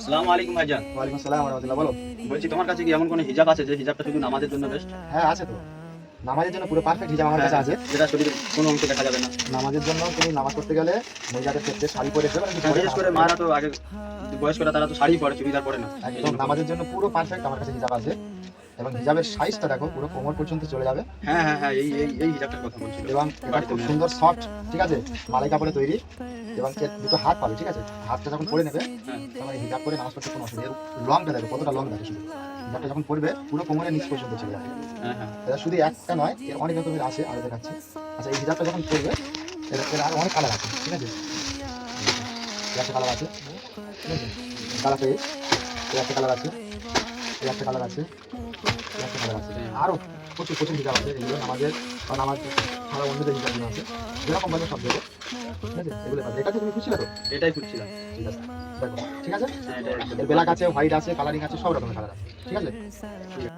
আসসালামু আলাইকুম ভাইজান। ওয়ালাইকুম আসসালাম ওয়া রাহমাতুল্লাহ। বলো। বলছি তোমার কাছে কি এমন কোনো হিজাব আছে যে হিজাবটা শুধু নামাজের জন্য বেস্ট? হ্যাঁ, আছে তো। নামাজের জন্য পুরো পারফেক্ট হিজাব আমার কাছে আছে। যেটা শরীরের কোনো অংশ দেখা যাবে না। নামাজের জন্য তুমি নামাজ পড়তে গেলে মহিলাদের ক্ষেত্রে শাড়ি পরে যাবে নাকি হ্যাঁ, পরে বিশেষ নামাজ করে পড়তে মারা যাবে? তো আগে বয়স্করা তারা তো শাড়ি পরে, চুড়িদার পরে না। এই একদম জন্য বললাম। নামাজের জন্য পুরো পারফেক্ট আমার কাছে হিজাব আছে এবং হিজাবের সাইজটা দেখো পুরো কোমর পর্যন্ত চলে যাবে হ্যাঁ, এই হিজাবটার কথা বলছিল। এবং এটা বাড়িতে খুব নিয়ে সুন্দর সফট, ঠিক আছে? মালাই কাপড়ে তৈরি এবং এর দুটো হাত পাবে, ঠিক আছে? হাতটা যখন পরে নেবে হ্যাঁ, তখন এই হিজাব পরে নামাজ পড়তে কোনো অসুবিধা নেই। এর লংটা দেখো কতটা লং দেখো শুধু। হিজাবটা যখন পরবে পুরো কোমরের নিচ পর্যন্ত চলে যাবে। হ্যাঁ। এটা শুধু একটা নয়, এর অনেক রকমের আছে, আরো দেখাচ্ছি। আচ্ছা, এই হিজাবটা যখন পরবে এর আরো অনেক কালার আছে, ঠিক আছে? এর একটা কালার আছে, ঠিক আছে? কালার পেয়ে এর একটা কালার আছে, এর একটা কালার আছে, এর একটা কালার আছে। আরো প্রচুর প্রচুর হিজাব আছে, এগুলো নামাজের বা নামাজ ছাড়া অন্যদের হিজাবগুলো আছে, যেরকম বলবে সব দেবো, ঠিক আছে? এগুলো পাবে। এটা তুমি খুশি তো? এটাই খুঁজছিলাম। ঠিক আছে, দেখো, ঠিক আছে? হ্যাঁ, এটাই একদম। এর ব্ল্যাক আছে, হোয়াইট আছে, কালারিং আছে, সব রকমের কালার আছে, ঠিক আছে? ঠিক আছে।